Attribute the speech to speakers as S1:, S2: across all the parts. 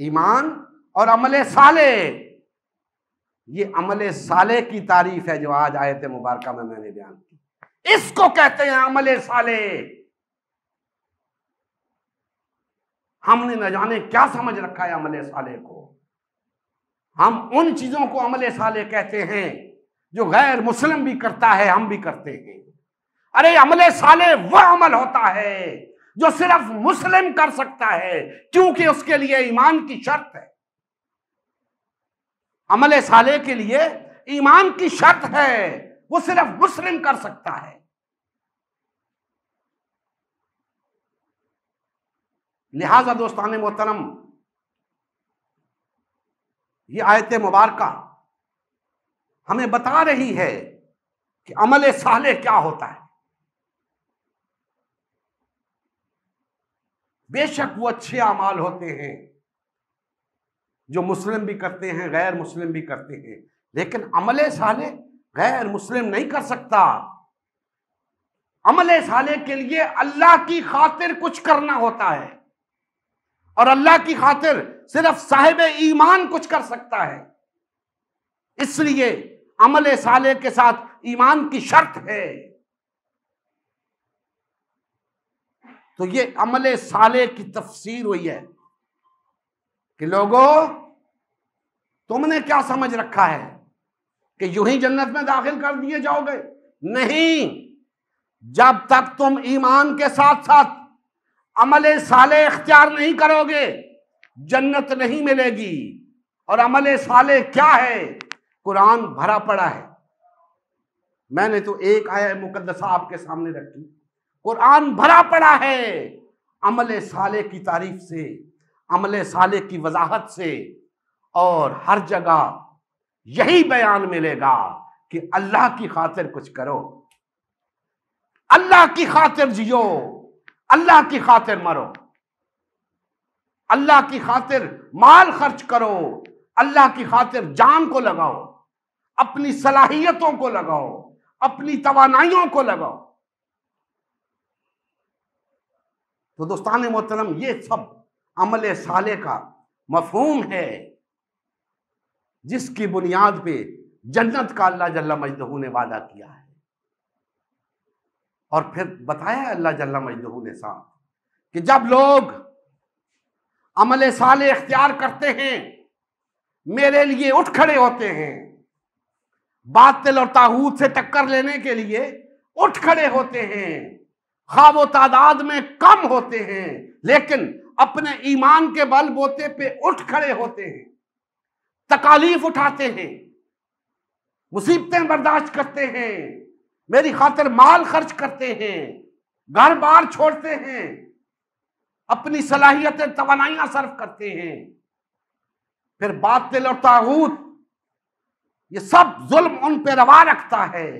S1: ایمان اور عمل صالح، یہ عمل صالح کی تعریف ہے جو آج آیت مبارکہ میں نے بیان کی، اس کو کہتے ہیں عمل صالح۔ ہم نے نہ جانے کیا سمجھ رکھا ہے عمل صالح کو، ہم ان چیزوں کو عمل صالح کہتے ہیں جو غیر مسلم بھی کرتا ہے، ہم بھی کرتے ہیں۔ ارے عمل صالح وہ عمل ہوتا ہے جو صرف مسلم کر سکتا ہے، کیونکہ اس کے لیے ایمان کی شرط ہے۔ عمل صالح کے لیے ایمان کی شرط ہے، وہ صرف مسلم کر سکتا ہے۔ لہذا دوستان محترم، یہ آیت مبارکہ ہمیں بتا رہی ہے کہ عمل صالح کیا ہوتا ہے۔ بے شک وہ اچھے اعمال ہوتے ہیں جو مسلم بھی کرتے ہیں، غیر مسلم بھی کرتے ہیں، لیکن عمل صالح غیر مسلم نہیں کر سکتا۔ عمل صالح کے لیے اللہ کی خاطر کچھ کرنا ہوتا ہے، اور اللہ کی خاطر صرف صاحب ایمان کچھ کر سکتا ہے۔ اس لیے عمل صالح کے ساتھ ایمان کی شرط ہے۔ تو یہ عمل صالح کی تفسیر ہوئی ہے کہ لوگوں، تم نے کیا سمجھ رکھا ہے کہ یوں ہی جنت میں داخل کر دیے جاؤ گے؟ نہیں، جب تک تم ایمان کے ساتھ ساتھ عمل صالح اختیار نہیں کرو گے جنت نہیں ملے گی۔ اور عمل صالح کیا ہے؟ قرآن بھرا پڑا ہے۔ میں نے تو ایک آیہ مقدسہ آپ کے سامنے رکھی، قرآن بھرا پڑا ہے عمل صالح کی تعریف سے، عمل صالح کی وضاحت سے، اور ہر جگہ یہی بیان ملے گا کہ اللہ کی خاطر کچھ کرو، اللہ کی خاطر جیو، اللہ کی خاطر مرو، اللہ کی خاطر مال خرچ کرو، اللہ کی خاطر جان کو لگاؤ، اپنی صلاحیتوں کو لگاؤ، اپنی توانائیوں کو لگاؤ۔ تو دوستان محترم، یہ سب عمل صالح کا مفہوم ہے جس کی بنیاد پہ جنت کا اللہ جل مجدہ نے وعدہ کیا ہے، اور پھر بتایا اللہ جل مجدہ نے ساتھ کہ جب لوگ عمل صالح اختیار کرتے ہیں، میرے لیے اٹھ کھڑے ہوتے ہیں، باطل اور طاغوت سے ٹکر لینے کے لیے اٹھ کھڑے ہوتے ہیں، خواہ وہ تعداد میں کم ہوتے ہیں لیکن اپنے ایمان کے بل بوتے پہ اٹھ کھڑے ہوتے ہیں، تکالیف اٹھاتے ہیں، مصیبتیں برداشت کرتے ہیں، میری خاطر مال خرچ کرتے ہیں، گھر بار چھوڑتے ہیں، اپنی صلاحیتیں توانائیاں صرف کرتے ہیں، پھر باطل اور طاغوت یہ سب ظلم ان پہ روا رکھتا ہے،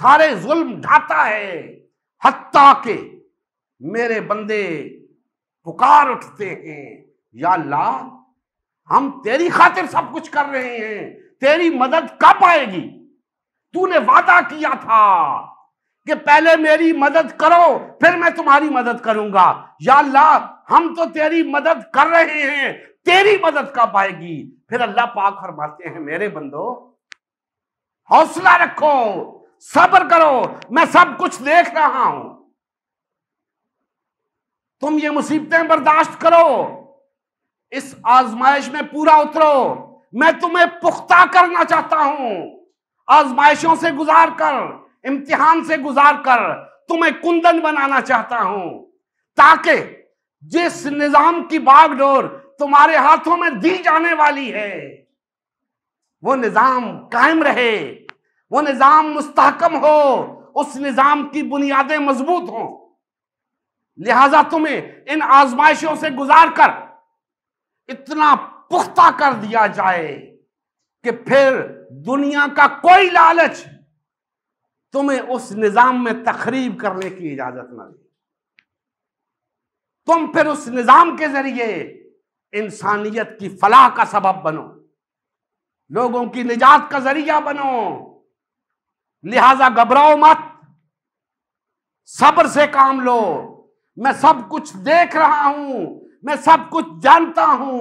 S1: سارے ظلم ڈھاتا ہے، حتیٰ کہ میرے بندے پکار اٹھتے ہیں، یا اللہ ہم تیری خاطر سب کچھ کر رہے ہیں، تیری مدد کب آئے گی؟ تو نے وعدہ کیا تھا کہ پہلے میری مدد کرو پھر میں تمہاری مدد کروں گا، یا اللہ ہم تو تیری مدد کر رہے ہیں، تیری مدد کب آئے گی؟ پھر اللہ پاک فرماتے ہیں میرے بندو حوصلہ رکھو، صبر کرو، میں سب کچھ دیکھ رہا ہوں، تم یہ مصیبتیں برداشت کرو، اس آزمائش میں پورا اترو، میں تمہیں پختہ کرنا چاہتا ہوں، آزمائشوں سے گزار کر، امتحان سے گزار کر تمہیں کندن بنانا چاہتا ہوں، تاکہ جس نظام کی باغ ڈور تمہارے ہاتھوں میں دی جانے والی ہے وہ نظام قائم رہے، وہ نظام مستحکم ہو، اس نظام کی بنیادیں مضبوط ہوں۔ لہذا تمہیں ان آزمائشوں سے گزار کر اتنا پختہ کر دیا جائے کہ پھر دنیا کا کوئی لالچ تمہیں اس نظام میں تخریب کرنے کی اجازت نہ دے، تم پھر اس نظام کے ذریعے انسانیت کی فلاح کا سبب بنو، لوگوں کی نجات کا ذریعہ بنو۔ لہذا گھبراؤ مت، صبر سے کام لو، میں سب کچھ دیکھ رہا ہوں، میں سب کچھ جانتا ہوں،